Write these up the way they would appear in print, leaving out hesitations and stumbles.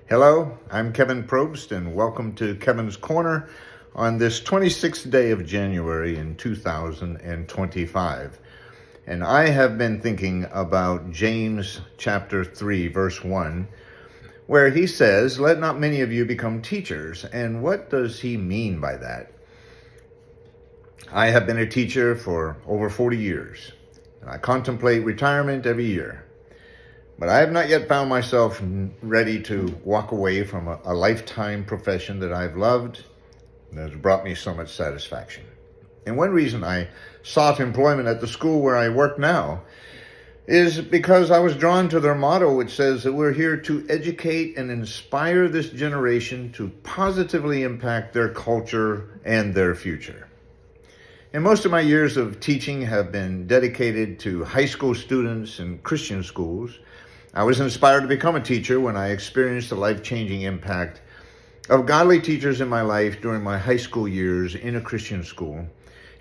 Hello, I'm Kevin Probst, and welcome to Kevin's Corner on this 26th day of January in 2025. And I have been thinking about James chapter 3, verse 1, where he says, "Let not many of you become teachers." And what does he mean by that? I have been a teacher for over 40 years, and I contemplate retirement every year. But I have not yet found myself ready to walk away from a lifetime profession that I've loved and has brought me so much satisfaction. And one reason I sought employment at the school where I work now is because I was drawn to their motto, which says that we're here to educate and inspire this generation to positively impact their culture and their future. And most of my years of teaching have been dedicated to high school students in Christian schools. I was inspired to become a teacher when I experienced the life-changing impact of godly teachers in my life during my high school years in a Christian school.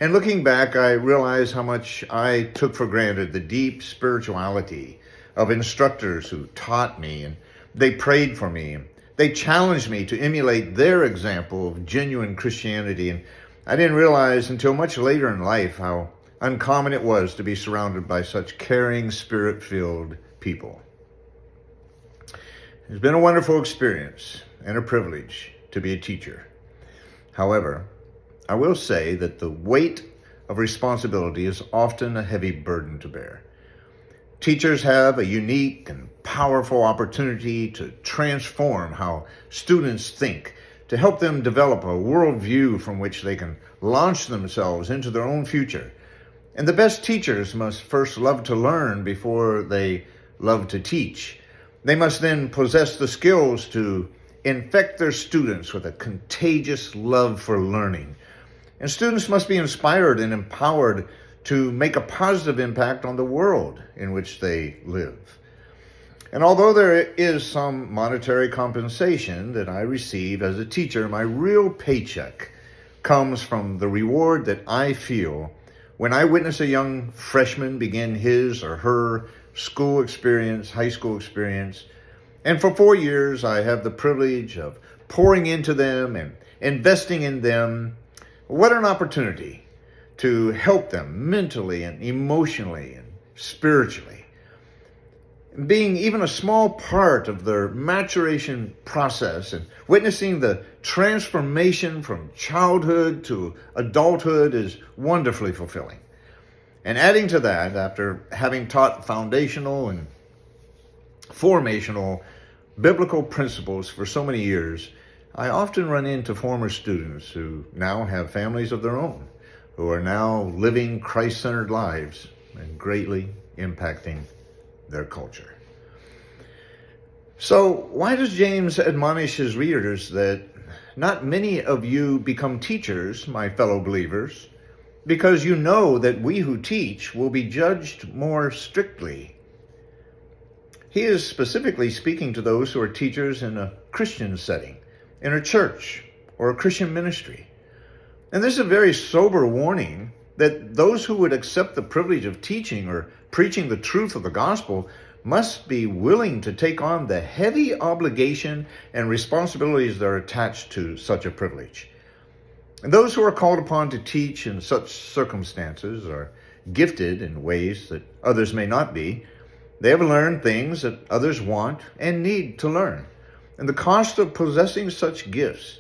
And looking back, I realized how much I took for granted the deep spirituality of instructors who taught me, and they prayed for me. They challenged me to emulate their example of genuine Christianity. And I didn't realize until much later in life how uncommon it was to be surrounded by such caring, spirit-filled people. It's been a wonderful experience and a privilege to be a teacher. However, I will say that the weight of responsibility is often a heavy burden to bear. Teachers have a unique and powerful opportunity to transform how students think, to help them develop a worldview from which they can launch themselves into their own future. And the best teachers must first love to learn before they love to teach. They must then possess the skills to infect their students with a contagious love for learning. And students must be inspired and empowered to make a positive impact on the world in which they live. And although there is some monetary compensation that I receive as a teacher, my real paycheck comes from the reward that I feel when I witness a young freshman begin his or her school experience, high school experience. And for 4 years, I have the privilege of pouring into them and investing in them. What an opportunity to help them mentally and emotionally and spiritually. Being even a small part of their maturation process and witnessing the transformation from childhood to adulthood is wonderfully fulfilling. And adding to that, after having taught foundational and formational biblical principles for so many years, I often run into former students who now have families of their own, who are now living Christ-centered lives and greatly impacting their culture. So why does James admonish his readers that not many of you become teachers, my fellow believers, because you know that we who teach will be judged more strictly? He is specifically speaking to those who are teachers in a Christian setting, in a church or a Christian ministry. And this is a very sober warning that those who would accept the privilege of teaching or preaching the truth of the gospel must be willing to take on the heavy obligation and responsibilities that are attached to such a privilege. And those who are called upon to teach in such circumstances are gifted in ways that others may not be. They have learned things that others want and need to learn. And the cost of possessing such gifts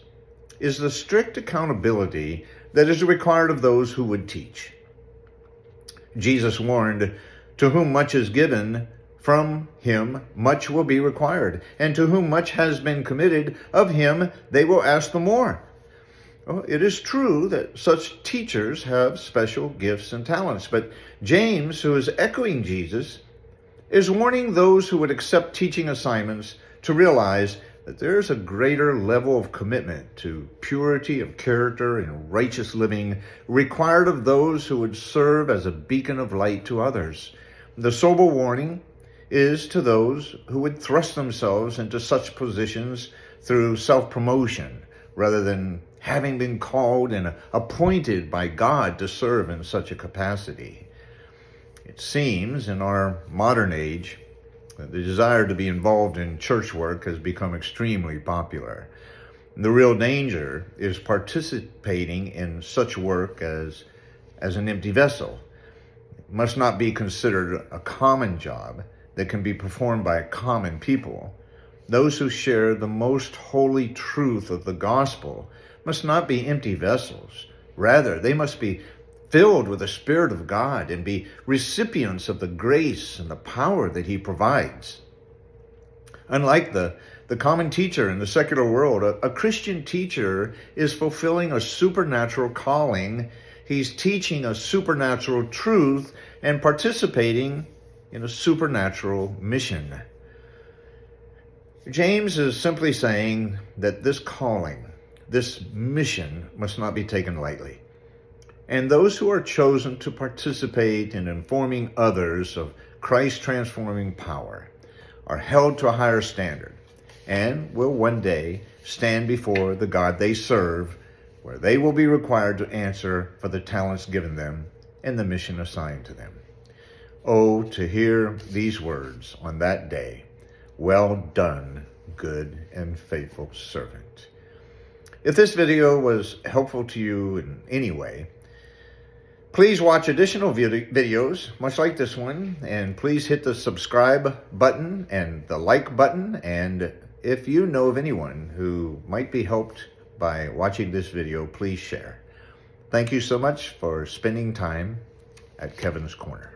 is the strict accountability that is required of those who would teach. Jesus warned, "To whom much is given, from him much will be required. And to whom much has been committed, of him they will ask the more." Well, it is true that such teachers have special gifts and talents, but James, who is echoing Jesus, is warning those who would accept teaching assignments to realize that there is a greater level of commitment to purity of character and righteous living required of those who would serve as a beacon of light to others. The sober warning is to those who would thrust themselves into such positions through self-promotion rather than having been called and appointed by God to serve in such a capacity. It seems in our modern age The desire to be involved in church work has become extremely popular. The real danger is participating in such work as an empty vessel. It must not be considered a common job that can be performed by common people. Those who share the most holy truth of the gospel must not be empty vessels. Rather, they must be filled with the Spirit of God and be recipients of the grace and the power that He provides. Unlike the common teacher in the secular world, a Christian teacher is fulfilling a supernatural calling. He's teaching a supernatural truth and participating in a supernatural mission. James is simply saying that this calling, this mission, must not be taken lightly. And those who are chosen to participate in informing others of Christ's transforming power are held to a higher standard and will one day stand before the God they serve, where they will be required to answer for the talents given them and the mission assigned to them. Oh, to hear these words on that day, "Well done, good and faithful servant." If this video was helpful to you in any way, please watch additional videos much like this one, and please hit the subscribe button and the like button. And if you know of anyone who might be helped by watching this video, please share. Thank you so much for spending time at Kevin's Corner.